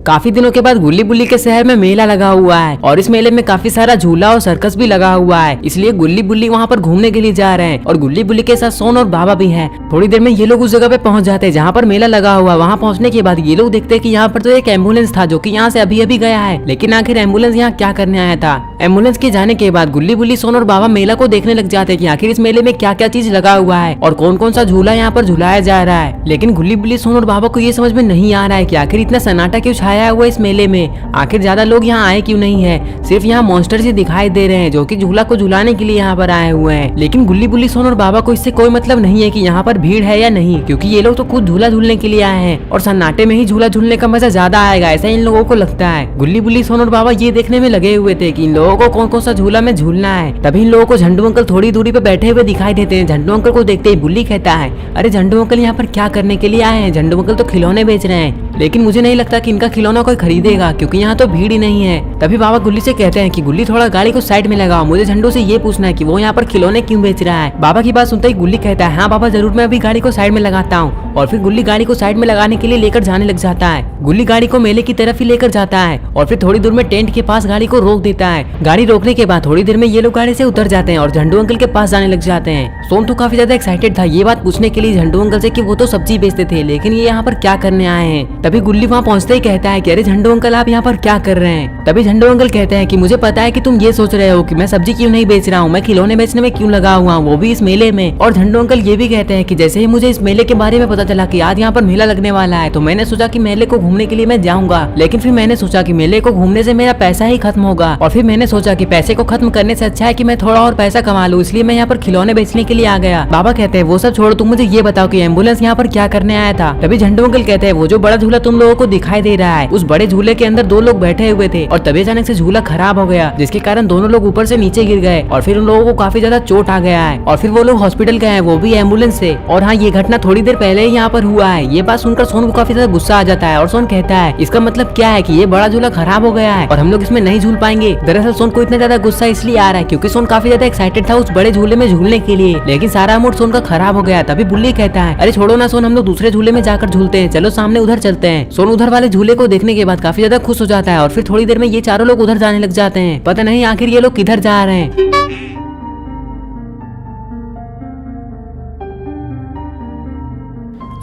काफी दिनों के बाद गुल्ली बुल्ली के शहर में मेला लगा हुआ है और इस मेले में काफी सारा झूला और सर्कस भी लगा हुआ है, इसलिए गुल्ली बुल्ली वहाँ पर घूमने के लिए जा रहे हैं और गुल्ली बुल्ली के साथ सोन और बाबा भी हैं। थोड़ी देर में ये लोग उस जगह पे पहुंच जाते हैं जहाँ पर मेला लगा हुआ है। वहाँ पहुँचने के बाद ये लोग देखते हैं कि यहाँ पर तो एक एम्बुलेंस था जो कि यहाँ से अभी अभी गया है, लेकिन आखिर एम्बुलेंस यहाँ क्या करने आया था। एम्बुलेंस के जाने के बाद गुल्ली बुल्ली सोन और बाबा मेला को देखने लग जाते हैं कि आखिर इस मेले में क्या क्या चीज लगा हुआ है और कौन कौन सा झूला यहाँ पर झुलाया जा रहा है। लेकिन गुल्ली बुल्ली सोन और बाबा को ये समझ में नहीं आ रहा है कि आखिर इतना सन्नाटा क्यों छाया हुआ है इस मेले में, आखिर ज्यादा लोग यहाँ आए क्यों नहीं है। सिर्फ यहाँ मॉन्स्टर से दिखाई दे रहे हैं जो कि झूला को झुलाने के लिए यहाँ पर आए हुए हैं। लेकिन गुल्ली बुल्ली सोन और बाबा को इससे कोई मतलब नहीं है कि यहाँ पर भीड़ है या नहीं, क्योंकि ये लोग तो खुद झूला झूलने के लिए आए हैं और सन्नाटे में ही झूला झूलने का मजा ज्यादा आएगा, ऐसा इन लोगों को लगता है। गुल्ली बुल्ली सोन और बाबा ये देखने में लगे हुए थे कि इन लोगों को कौन कौन सा झूला में झूलना है। तभी इन लोगों को झंडू अंकल थोड़ी दूरी पे बैठे हुए दिखाई देते हैं। झंडू अंकल को देखते ही बुल्ली कहता है, अरे झंडू अंकल यहाँ पर क्या करने के लिए आए हैं? झंडू अंकल तो खिलौने बेच रहे हैं, लेकिन मुझे नहीं लगता कि इनका खिलौना कोई खरीदेगा क्योंकि यहाँ तो भीड़ ही नहीं है। तभी बाबा गुल्ली से कहते हैं कि गुल्ली थोड़ा गाड़ी को साइड में लगाओ, मुझे झंडू से ये पूछना है कि वो यहाँ पर खिलौने क्यों बेच रहा है। बाबा की बात सुनते ही गुल्ली कहता है, हाँ बाबा जरूर, मैं अभी गाड़ी को साइड में लगाता हूँ। और फिर गुल्ली गाड़ी को साइड में लगाने के लिए लेकर जाने लग जाता है। गुल्ली गाड़ी को मेले की तरफ ही लेकर जाता है और फिर थोड़ी दूर में टेंट के पास गाड़ी को रोक देता है। गाड़ी रोकने के बाद थोड़ी देर में ये लोग गाड़ी से उतर जाते हैं और झंडू अंकल के पास जाने लग जाते हैं। सोन तो काफी ज्यादा एक्साइटेड था ये बात पूछने के लिए झंडू अंकल से कि वो तो सब्जी बेचते थे, लेकिन ये यहाँ पर क्या करने आए हैं। तभी गुल्ली वहाँ पहुँचते ही कहता है कि अरे झंडू अंकल आप यहाँ पर क्या कर रहे हैं। तभी झंडू अंकल कहते हैं कि मुझे पता है कि तुम ये सोच रहे हो कि मैं सब्जी क्यों नहीं बेच रहा हूँ, मैं खिलौने बेचने में क्यों लगा हुआ हूँ, वो भी इस मेले में। और झंडू अंकल ये भी कहते हैं कि जैसे ही मुझे इस मेले के बारे में पता चला कि आज यहाँ पर मेला लगने वाला है तो मैंने सोचा कि मेले को घूमने के लिए मैं जाऊंगा, लेकिन फिर मैंने सोचा कि मेले को घूमने से मेरा पैसा ही खत्म होगा और फिर मैंने सोचा कि पैसे को खत्म करने से अच्छा है कि मैं थोड़ा और पैसा कमा लूं, इसलिए मैं यहाँ पर खिलौने बेचने के लिए आ गया। बाबा कहते हैं वो सब छोड़ो, तुम मुझे ये बताओ कि एम्बुलेंस यहाँ पर क्या करने आया था। तभी झंडू अंकल कहते हैं वो जो बड़ा झूला तुम लोगों को दिखाई दे रहा है, उस बड़े झूले के अंदर 2 लोग बैठे हुए थे और तभी अचानक से झूला खराब हो गया, जिसके कारण दोनों लोग ऊपर से नीचे गिर गए और फिर उन लोगों को काफी ज्यादा चोट आ गया है और फिर वो लोग हॉस्पिटल गए हैं, वो भी एम्बुलेंस से। और हाँ, ये घटना थोड़ी देर पहले ही यहाँ पर हुआ है। ये बात सुनकर सोन को काफी ज्यादा गुस्सा आ जाता है और सोन कहता है इसका मतलब क्या है कि ये बड़ा झूला खराब हो गया है और हम लोग इसमें नहीं झूल पाएंगे। दरअसल सोन को इतना ज्यादा गुस्सा इसलिए आ रहा है क्योंकि सोन काफी ज्यादा एक्साइटेड था उस बड़े झूले में झूलने के लिए, लेकिन सारा मूड सोन का खराब हो गया। तभी बुल्ली कहता है, अरे छोड़ो ना सोन, हम लोग दूसरे झूले में जाकर झूलते हैं, चलो सामने उधर चलते हैं। सोन उधर वाले झूले को देखने के बाद काफी ज्यादा खुश हो जाता है और फिर थोड़ी देर में ये चारों लोग उधर जाने लग जाते हैं। पता नहीं आखिर ये लोग किधर जा रहे हैं।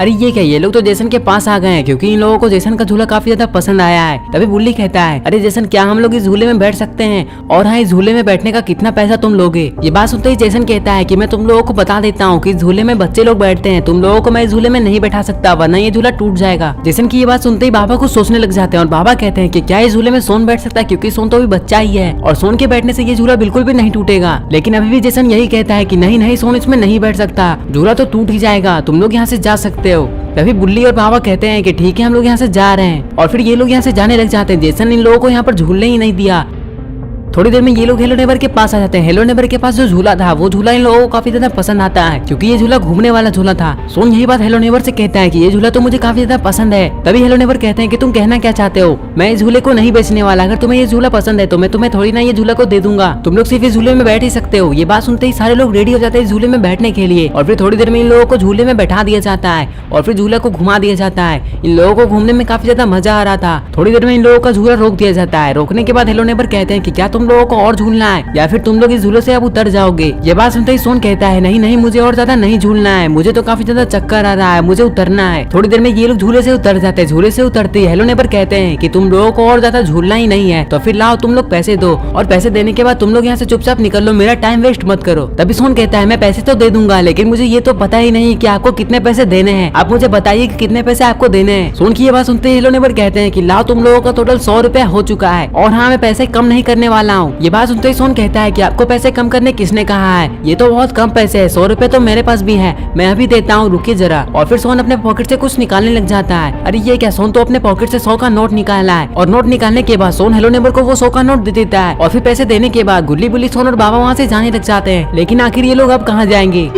अरे ये क्या, ये लोग तो जेसन के पास आ गए हैं क्योंकि इन लोगों को जेसन का झूला काफी ज्यादा पसंद आया है। तभी बुल्ली कहता है, अरे जेसन क्या हम लोग इस झूले में बैठ सकते हैं? और हाँ, इस झूले में बैठने का कितना पैसा तुम लोगे? ये बात सुनते ही जेसन कहता है कि मैं तुम लोगों को बता देता हूँ कि इस झूले में बच्चे लोग बैठते हैं, तुम लोगों को मैं इस झूले में नहीं बैठा सकता वरना ये झूला टूट जाएगा। जेसन की ये बात सुनते ही बाबा को सोचने लग जाते हैं और बाबा कहते हैं कि क्या इस झूले में सोन बैठ सकता है, क्योंकि सोन तो अभी बच्चा ही है और सोन के बैठने से ये झूला बिल्कुल भी नहीं टूटेगा। लेकिन अभी भी जेसन यही कहता है कि नहीं नहीं, सोन इसमें नहीं बैठ सकता, झूला तो टूट ही जाएगा, तुम लोग यहाँ से जा सकते हो। तभी बुल्ली और बाबा कहते हैं कि ठीक है, हम लोग यहाँ से जा रहे हैं और फिर ये लोग यहाँ से जाने लग जाते हैं। जेसन इन लोगों को यहाँ पर झूलने ही नहीं दिया। थोड़ी देर में ये लोग हेलो नेबर के पास आ जाते हैं। हेलो नेबर के पास जो झूला था वो झूला इन लोगों को काफी ज्यादा पसंद आता है क्योंकि ये झूला घूमने वाला झूला था। सोन यही बात हेलो नेबर से कहता है कि ये झूला तो मुझे काफी ज्यादा पसंद है। तभी हेलो नेबर कहते हैं कि तुम कहना क्या चाहते हो, मैं इस झूले को नहीं बेचने वाला, अगर तुम्हें ये झूला पसंद है तो मैं तुम्हें थोड़ी ना ये झूला को दे दूंगा, तुम लोग सिर्फ इस झूले में बैठ ही सकते हो। ये बात सुनते ही सारे लोग रेडी हो जाते हैं इस झूले में बैठने के लिए और फिर थोड़ी देर में इन लोगों को झूले में बैठा दिया जाता है और फिर झूला को घुमा दिया जाता है। इन लोगों को घूमने में काफी ज्यादा मजा आ रहा था। थोड़ी देर में इन लोगों का झूला रोक दिया जाता है। रोकने के बाद हेलो नेबर कहते हैं कि क्या तुम लोगों को और झूलना है या फिर तुम लोग इस झूले से अब उतर जाओगे। ये बात सुनते ही सोन कहता है, नहीं नहीं, मुझे और ज्यादा नहीं झूलना है, मुझे तो काफी ज्यादा चक्कर आ रहा है, मुझे उतरना है। थोड़ी देर में ये लोग झूले से उतर जाते हैं। झूले से उतरते ही हेलो नेबर कहते हैं कि तुम लोगों को और ज्यादा झूलना ही नहीं है तो फिर लाओ तुम लोग पैसे दो और पैसे देने के बाद तुम लोग यहाँ से चुपचाप निकल लो, मेरा टाइम वेस्ट मत करो। तभी सोन कहता है, मैं पैसे तो दे दूंगा लेकिन मुझे ये तो पता ही नहीं कि आपको कितने पैसे देने हैं, आप मुझे बताइए कि कितने पैसे आपको देने हैं। सोन की ये बात सुनते ही हेलो नेबर कहते हैं कि लाओ तुम लोगों का टोटल 100 रुपया हो चुका है और हाँ, मैं पैसे कम नहीं करने वाला हूँ। ये बात सुनते ही सोन कहता है कि आपको पैसे कम करने किसने कहा है, ये तो बहुत कम पैसे है, 100 रुपए तो मेरे पास भी है, मैं अभी देता हूँ, रुकिए जरा। और फिर सोन अपने पॉकेट से कुछ निकालने लग जाता है। अरे ये क्या, सोन तो अपने पॉकेट से 100 का नोट निकाला है और नोट निकालने के बाद सोन हेलो नेबर को वो 100 का नोट दे देता है और फिर पैसे देने के बाद गुल्ली बुल्ली सोन और बाबा वहाँ से जाने लग जाते हैं। लेकिन आखिर ये लोग अब कहाँ जाएंगे?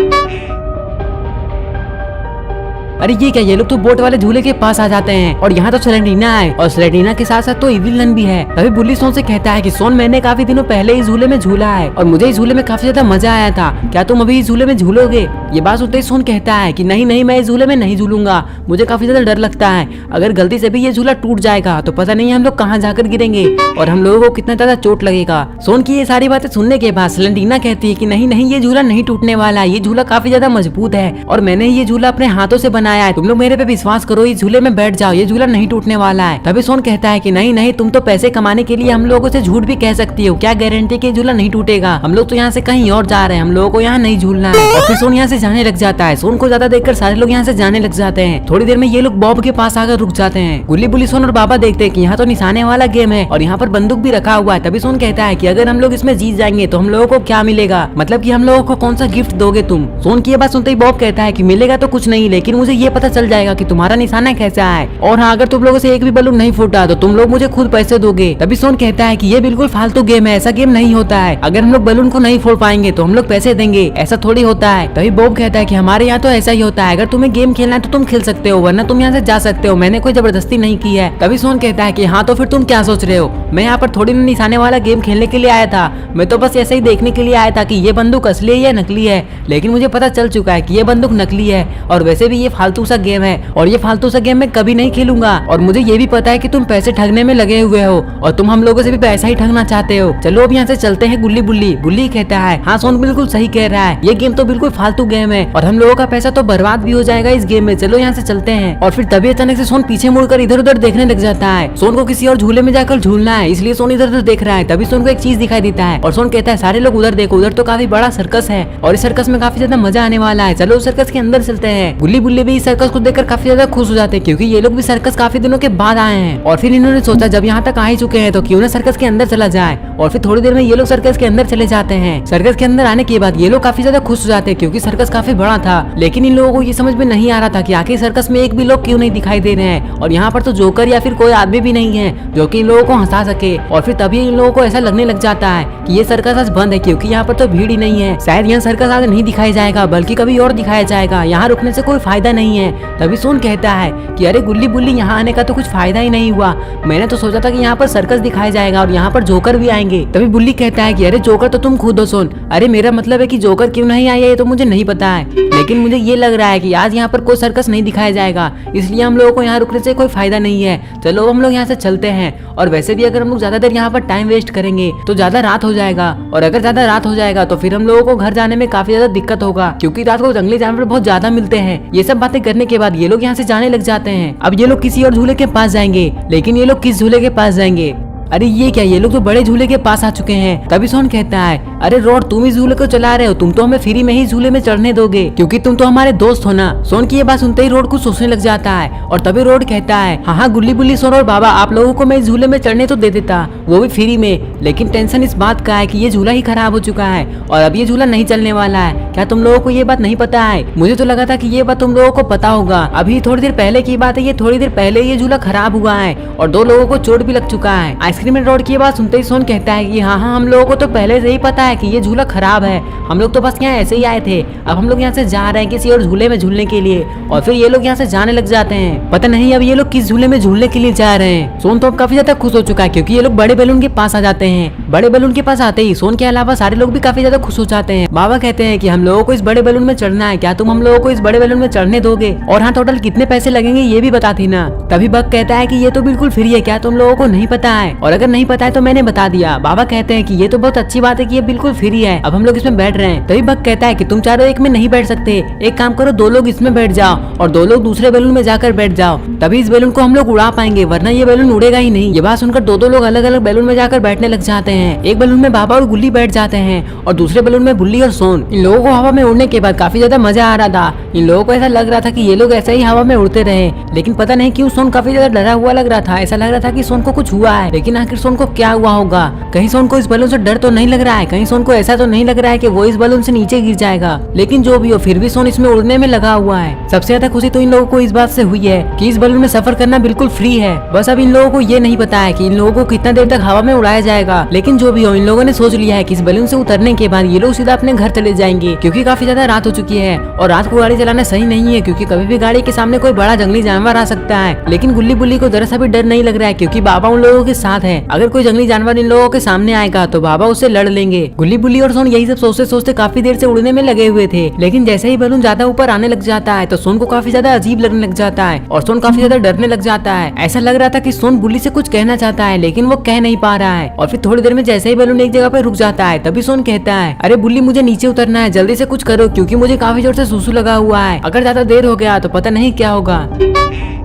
अरे ये क्या, ये लोग तो बोट वाले झूले के पास आ जाते हैं और यहाँ तो सेलेंटीना है और सेलेंटीना के साथ साथ तो इविलन भी है। तभी बुल्ली सोन से कहता है कि सोन, मैंने काफी दिनों पहले इस झूले में झूला है और मुझे इस झूले में काफी ज्यादा मजा आया था, क्या तुम अभी इस झूले में झूलोगे? ये बात सुनते ही सोन कहता है कि नहीं नहीं, मैं इस झूले में नहीं झूलूंगा, मुझे काफी ज्यादा डर लगता है। अगर गलती से भी ये झूला टूट जाएगा तो पता नहीं हम लोग कहाँ जाकर गिरेंगे और हम लोगों को कितना ज्यादा चोट लगेगा। सोन की ये सारी बातें सुनने के बाद सेलेंटीना कहती है कि नहीं नहीं, ये झूला नहीं टूटने वाला, ये झूला काफी ज्यादा मजबूत है और मैंने ये झूला अपने हाथों से बनाया है, तुम लोग मेरे पे विश्वास करो, इस झूले में बैठ जाओ, ये झूला नहीं टूटने वाला है। तभी सोन कहता है कि नहीं नहीं, तुम तो पैसे कमाने के लिए हम लोगों से झूठ भी कह सकती हो, क्या गारंटी कि झूला नहीं टूटेगा, हम लोग तो यहाँ से कहीं और जा रहे हैं, हम लोगों को यहाँ नहीं झूलना है। और फिर सोन यहाँ से जाने लग जाता है। सोन को ज्यादा देखकर सारे लोग यहाँ से जाने लग जाते हैं। थोड़ी देर में ये लोग बॉब के पास आकर रुक जाते हैं। गुल्ली बुल्ली, सोन और बाबा देखते हैं कि यहाँ तो निशाने वाला गेम है और यहाँ पर बंदूक भी रखा हुआ है। तभी सोन कहता है कि अगर हम लोग इसमें जीत जाएंगे तो हम लोगों को क्या मिलेगा, मतलब कि हम लोगों को कौन सा गिफ्ट दोगे तुम। सोन की ये बात सुनते ही बॉब कहता है कि मिलेगा तो कुछ नहीं, लेकिन मुझे ये पता चल जाएगा कि तुम्हारा निशाना कैसा है, और हाँ, अगर तुम लोगों से एक भी बलून नहीं फूटा तो तुम लोग मुझे खुद पैसे दोगे। तभी सोन कहता है कि ये बिल्कुल फालतू गेम है, ऐसा गेम नहीं होता है, अगर हम लोग बलून को नहीं फोड़ पाएंगे तो हम लोग पैसे देंगे, ऐसा थोड़ी होता है। तभी बॉब कहता है कि हमारे यहाँ तो ऐसा ही होता है, अगर तुम्हें गेम खेलना है तो तुम खेल सकते हो, वरना तुम यहाँ से जा सकते हो, मैंने कोई जबरदस्ती नहीं की है। तभी सोन कहता है कि हाँ, तो फिर तुम क्या सोच रहे हो, मैं यहाँ पर थोड़ी निशाने वाला गेम खेलने के लिए आया था, मैं तो बस ऐसे ही देखने के लिए आया था कि ये बंदूक असली है या नकली है, लेकिन मुझे पता चल चुका है कि ये बंदूक नकली है और वैसे भी ये फालतू सा गेम है और ये फालतू सा गेम मैं कभी नहीं खेलूंगा, और मुझे ये भी पता है कि तुम पैसे ठगने में लगे हुए हो और तुम हम लोगों से भी पैसा ही ठगना चाहते हो, चलो अब यहाँ से चलते हैं। गुल्ली बुल्ली बुल्ली कहता है हाँ, सोन बिल्कुल सही कह रहा है, ये गेम तो बिल्कुल फालतू गेम है और हम लोगों का पैसा तो बर्बाद भी हो जाएगा इस गेम में, चलो यहाँ से चलते हैं। और फिर तभी अचानक से सोन पीछे मुड़कर इधर उधर देखने लग जाता है। सोन को किसी और झूले में जाकर झूलना है, इसलिए सोन इधर उधर देख रहा है। तभी सोन को एक चीज दिखाई देता है और सोन कहता है सारे लोग उधर देखो, उधर तो काफी बड़ा सर्कस है और इस सर्कस में काफी ज्यादा मजा आने वाला है, चलो उस सर्कस के अंदर चलते हैं। गुल्ली बुल्ली भी इस सर्कस को देखकर काफी ज्यादा खुश हो जाते हैं क्योंकि ये लोग भी सर्कस काफी दिनों के बाद आए हैं। और फिर इन्होंने सोचा जब यहाँ तक आ ही चुके हैं तो क्यों ना सर्कस के अंदर चला जाए, और फिर थोड़ी देर में ये लोग सर्कस के अंदर चले जाते हैं। सर्कस के अंदर आने के बाद ये लोग काफी ज्यादा खुश हो जाते हैं क्योंकि सर्कस काफी बड़ा था, लेकिन इन लोगों को ये समझ में नहीं आ रहा था कि आखिर सर्कस में एक भी लोग क्यों नहीं दिखाई दे रहे हैं और यहाँ पर तो जोकर या फिर कोई आदमी भी नहीं है जो कि इन लोगों को हंसा सके। और फिर तभी इन लोगों को ऐसा लगने लग जाता है कि ये सर्कस आज बंद है क्योंकि यहाँ पर तो भीड़ ही नहीं है, शायद यहाँ सर्कस आज नहीं दिखाया जाएगा बल्कि कभी और दिखाया जाएगा, यहाँ रुकने से कोई फायदा नहीं है। तभी सोन कहता है कि अरे गुल्ली बुल्ली, यहाँ आने का तो कुछ फायदा ही नहीं हुआ, मैंने तो सोचा था कि यहाँ पर सर्कस दिखाया जाएगा और यहाँ पर जोकर भी आएंगे। तभी बुल्ली कहता है कि अरे जोकर तो तुम खुद हो सोन, अरे मेरा मतलब है कि जोकर क्यों नहीं आया ये तो मुझे नहीं पता है, लेकिन मुझे ये लग रहा है कि आज यहाँ पर कोई सर्कस नहीं दिखाया जाएगा, इसलिए हम लोगों को यहाँ रुकने से कोई फायदा नहीं है, चलो हम लोग यहाँ से चलते हैं। और वैसे भी अगर हम लोग ज्यादा देर यहाँ पर टाइम वेस्ट करेंगे तो ज्यादा रात हो जाएगा, और अगर ज्यादा रात हो जाएगा तो फिर हम लोगों को घर जाने में काफी ज्यादा दिक्कत होगा क्योंकि रात को जंगली जानवर बहुत ज्यादा मिलते हैं। ये सब बातें करने के बाद ये लोग यहाँ से जाने लग जाते हैं। अब ये लोग किसी और झूले के पास जाएंगे, लेकिन ये लोग किस झूले के पास जाएंगे, अरे ये क्या, ये लोग तो बड़े झूले के पास आ चुके हैं। तभी सोन कहता है अरे रॉड, तुम इस झूले को चला रहे हो, तुम तो हमें फ्री में ही झूले में चढ़ने दोगे क्योंकि तुम तो हमारे दोस्त हो ना। सोन की ये बात सुनते ही रोड कुछ सोचने लग जाता है और तभी रोड कहता है हाँ हाँ गुल्ली बुल्ली, सोन और बाबा, आप लोगों को मैं इस झूले में चढ़ने तो दे देता, वो भी फ्री में, लेकिन टेंशन इस बात का है कि ये झूला ही खराब हो चुका है और अब ये झूला नहीं चलने वाला है। क्या तुम लोगों को ये बात नहीं पता है? मुझे तो लगा था कि ये बात तुम लोगों को पता होगा, अभी थोड़ी देर पहले की बात है, ये थोड़ी देर पहले ये झूला खराब हुआ है और 2 लोगों को चोट भी लग चुका है। आइसक्रीम एंड रोड की बात सुनते ही सोन कहता है कि हाँ हाँ, हम लोगों को तो पहले से ही पता है कि ये झूला खराब है, हम लोग तो बस यहाँ ऐसे ही आए थे, अब हम लोग यहाँ से जा रहे हैं किसी और झूले में झूलने के लिए। और फिर ये लोग यहाँ से जाने लग जाते हैं, पता नहीं अब ये लोग किस झूले में झूलने के लिए जा रहे हैं। सोन तो अब काफी ज्यादा खुश हो चुका है क्योंकि ये लोग बड़े बैलून के पास आ जाते हैं। बड़े बैलून के पास आते ही सोन के अलावा सारे लोग भी काफी ज्यादा खुश हो जाते हैं। बाबा कहते हैं कि हम लोगों को इस बड़े बैलून में चढ़ना है, क्या तुम हम लोगों को इस बड़े बैलून में चढ़ने दोगे, और हाँ टोटल कितने पैसे लगेंगे ये भी बताती ना। तभी बग कहता है कि ये तो बिल्कुल फ्री है, क्या तुम लोगों को नहीं पता है, और अगर नहीं पता है तो मैंने बता दिया। बाबा कहते हैं कि ये तो बहुत अच्छी बात है कि ये बिल्कुल फ्री है, अब हम लोग इसमें बैठ रहे हैं। तभी बग कहता है कि तुम चारों एक में नहीं बैठ सकते, एक काम करो 2 लोग इसमें बैठ जाओ और 2 लोग दूसरे बैलून में जाकर बैठ जाओ, तभी इस बैलून को हम लोग उड़ा पाएंगे, वरना ये बैलून उड़ेगा ही नहीं। ये बात सुनकर 2 लोग अलग अलग बैलून में जाकर बैठने लग जाते हैं। एक बैलून में बाबा और गुल्ली बैठ जाते हैं और दूसरे बैलून में बुल्ली और सोन। इन लोगों को हवा में उड़ने के बाद काफी ज्यादा मजा आ रहा था। इन लोगों को ऐसा लग रहा था कि ये लोग ऐसे ही हवा में उड़ते रहे, लेकिन पता नहीं क्यों सोन काफी ज्यादा डरा हुआ लग रहा था। ऐसा लग रहा था कि सोन को कुछ हुआ है, लेकिन आखिर सोन को क्या हुआ होगा? कहीं सोन को इस बैलून से डर तो नहीं लग रहा है, कहीं सोन को ऐसा तो नहीं लग रहा है कि वो इस बैलून से नीचे गिर जाएगा। लेकिन जो भी हो, फिर भी सोन इसमें उड़ने में लगा हुआ है। सबसे ज्यादा खुशी तो इन लोगों को इस बात से हुई है कि इस बैलून में सफर करना बिल्कुल फ्री है। बस अब इन लोगों को ये नहीं पता है कि इन लोगों को कितना देर तक हवा में उड़ाया जाएगा। लेकिन जो भी हो, इन लोगों ने सोच लिया है कि इस बैलून से उतरने के बाद ये लोग सीधा अपने घर चले जाएंगे, क्योंकि काफी ज्यादा रात हो चुकी है और रात को गाड़ी चलाना सही नहीं है, क्योंकि कभी भी गाड़ी के सामने कोई बड़ा जंगली जानवर आ सकता है। लेकिन गुल्ली बुल्ली को जरा सा भी डर नहीं लग रहा है क्योंकि बाबा उन लोगों के साथ है। है। अगर कोई जंगली जानवर इन लोगों के सामने आएगा तो बाबा उससे लड़ लेंगे। गुल्ली बुल्ली और सोन यही सब सोचते सोचते काफी देर से उड़ने में लगे हुए थे, लेकिन जैसे ही बैलून ज्यादा ऊपर आने लग जाता है तो सोन को काफी ज्यादा अजीब लगने लग जाता है और सोन काफी ज्यादा डरने लग जाता है। ऐसा लग रहा था कि सोन बुल्ली से कुछ कहना चाहता है लेकिन वो कह नहीं पा रहा है। और फिर थोड़ी देर में जैसे ही बैलून एक जगह पे रुक जाता है तभी सोन कहता है, अरे बुल्ली मुझे नीचे उतरना है, जल्दी से कुछ करो क्योंकि मुझे काफी जोर से सुसु लगा हुआ है। अगर ज्यादा देर हो गया तो पता नहीं क्या होगा।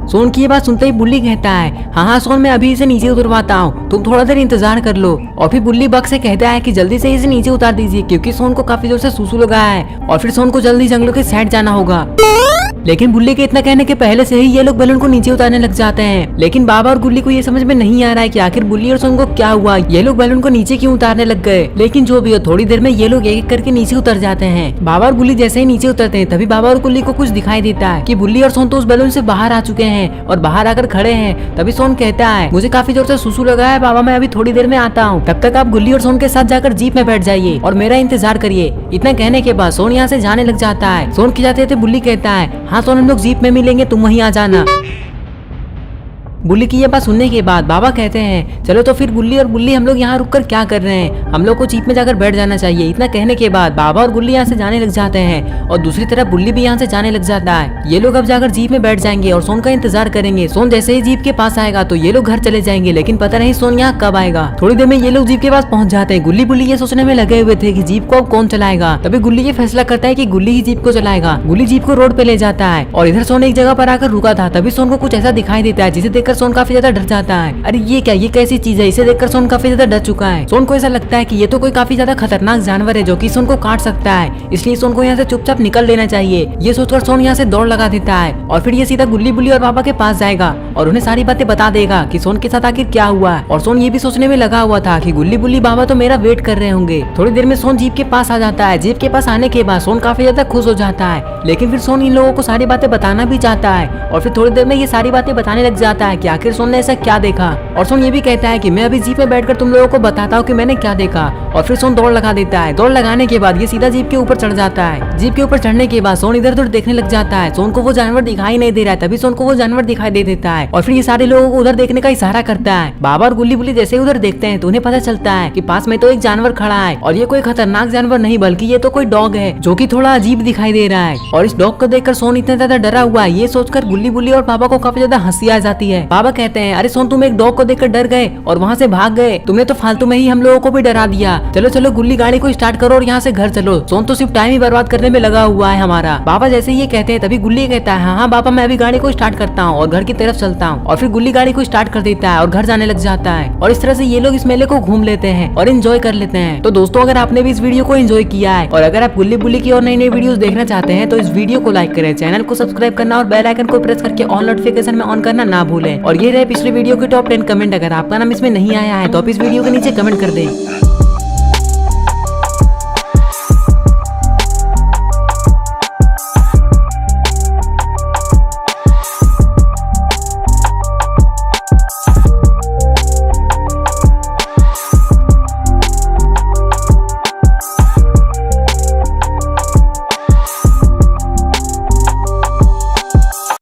सोन की ये बात सुनते ही बुल्ली कहता है, हाँ सोन मैं अभी इसे नीचे उतरवाता हूँ, तुम थोड़ा देर इंतजार कर लो। और फिर बुल्ली बग से कहता है कि जल्दी से इसे नीचे उतार दीजिए क्योंकि सोन को काफी जोर से सुसु लगा है और फिर सोन को जल्दी जंगलों के साइड जाना होगा। लेकिन बुल्ली के इतना कहने के पहले से ही ये लोग बैलून को नीचे उतारने लग जाते हैं। लेकिन बाबा और गुल्ली को ये समझ में नहीं आ रहा है कि आखिर बुल्ली और सोन को क्या हुआ, ये लोग बैलून को नीचे क्यों उतारने लग गए। लेकिन जो भी हो थोड़ी देर में ये लोग एक एक करके नीचे उतर जाते हैं। बाबा और गुल्ली जैसे ही नीचे उतरते हैं तभी बाबा और गुल्ली को कुछ दिखाई देता है कि बुल्ली और सोन तो उस बैलून से बाहर आ चुके हैं और बाहर आकर खड़े हैं। तभी सोन कहता है, मुझे काफी जोर से सुसु लगा है बाबा, मैं अभी थोड़ी देर में आता हूँ, तब तक आप गुल्ली और सोन के साथ जाकर जीप में बैठ जाइए और मेरा इंतजार करिए। इतना कहने के बाद सोन यहाँ से जाने लग जाता है। सोन के जाते थे बुल्ली कहता है, हाँ सोन हम लोग जीप में मिलेंगे, तुम वहीं आ जाना। बुल्ली की ये बात सुनने के बाद बाबा कहते हैं, चलो तो फिर गुल्ली और बुल्ली हम लोग यहाँ रुककर क्या कर रहे हैं, हम लोग को जीप में जाकर बैठ जाना चाहिए। इतना कहने के बाद बाबा और गुल्ली यहाँ से जाने लग जाते हैं और दूसरी तरफ बुल्ली भी यहाँ से जाने लग जाता है। ये लोग अब जाकर जीप में बैठ जाएंगे और सोन का इंतजार करेंगे। सोन जैसे ही जीप के पास आएगा तो ये लोग घर चले जाएंगे, लेकिन पता नहीं सोन यहाँ कब आएगा। थोड़ी देर में ये लोग जीप के पास पहुंच जाते हैं। गुल्ली बुल्ली ये सोचने में लगे हुए थे कि जीप को अब कौन चलाएगा। तभी गुल्ली ये फैसला करता है कि गुल्ली ही जीप को चलाएगा। गुल्ली जीप को रोड पे ले जाता है और इधर सोन एक जगह पर आकर रुका था। तभी सोन को कुछ ऐसा दिखाई देता है जिसे देखकर सोन काफी ज्यादा डर जाता है। अरे ये क्या, ये कैसी चीज है। इसे देखकर सोन काफी ज्यादा डर चुका है। सोन को ऐसा लगता है कि ये तो कोई काफी ज्यादा खतरनाक जानवर है जो कि सोन को काट सकता है, इसलिए सोन को यहाँ से चुपचाप निकल लेना चाहिए। ये सोचकर सोन यहाँ से दौड़ लगा देता है और फिर ये सीधा गुल्ली बुल्ली और बाबा के पास जाएगा और उन्हें सारी बातें बता देगा कि सोन के साथ आखिर क्या हुआ है। और सोन ये भी सोचने में लगा हुआ था कि गुल्ली बुल्ली बाबा तो मेरा वेट कर रहे होंगे। थोड़ी देर में सोन जीप के पास आ जाता है। जीप के पास आने के बाद सोन काफी ज्यादा खुश हो जाता है, लेकिन फिर सोन इन लोगों को सारी बातें बताना भी चाहता है और फिर थोड़ी देर में ये सारी बातें बताने लग जाता है कि आखिर सोन ने ऐसा क्या देखा। और सोन ये भी कहता है कि मैं अभी जीप में बैठकर तुम लोगों को बताता हूँ कि मैंने क्या देखा। और फिर सोन दौड़ लगा देता है। दौड़ लगाने के बाद ये सीधा जीप के ऊपर चढ़ जाता है। जीप के ऊपर चढ़ने के बाद सोन इधर उधर देखने लग जाता है। सोन को वो जानवर दिखाई नहीं दे रहा है, तभी सोन को वो जानवर दिखाई दे देता है और फिर ये सारे लोगों को उधर देखने का इशारा करता है। बाबा और गुल्ली बुल्ली जैसे उधर देखते हैं तो उन्हें पता चलता है कि पास में तो एक जानवर खड़ा है और ये कोई खतरनाक जानवर नहीं बल्कि ये तो कोई डॉग है जो कि थोड़ा अजीब दिखाई दे रहा है। और इस डॉग को देखकर सोन इतना ज्यादा डरा हुआ है, ये सोचकर गुल्ली बुल्ली और बाबा को काफी ज्यादा हंसी आ जाती है। बाबा कहते हैं, अरे सोन तुम एक डॉग को देखकर डर गए और वहाँ से भाग गए, तुमने तो फालतू में ही हम लोगों को भी डरा दिया। चलो चलो गुल्ली गाड़ी को स्टार्ट करो और यहाँ से घर चलो, सोन तो सिर्फ टाइम ही बर्बाद करने में लगा हुआ है हमारा। बाबा जैसे ये कहते हैं तभी गुल्ली कहता है, हाँ हाँ बाबा मैं अभी गाड़ी को स्टार्ट करता हूँ और घर की तरफ चलता हूँ। और फिर गुल्ली गाड़ी को स्टार्ट कर देता है और घर जाने लग जाता है और इस तरह से ये लोग इस मेले को घूम लेते हैं और एंजॉय कर लेते हैं। तो दोस्तों अगर आपने भी इस वीडियो को एंजॉय किया है और अगर आप गुल्ली बुल्ली की और नई नई वीडियोस देखना चाहते हैं तो इस वीडियो को लाइक करें, चैनल को सब्सक्राइब करना और बेल आइकन को प्रेस करके ऑल नोटिफिकेशन में ऑन करना ना भूलें। और ये रहे पिछले वीडियो के टॉप 10 कमेंट। अगर आपका नाम इसमें नहीं आया है तो आप इस वीडियो के नीचे कमेंट कर दें।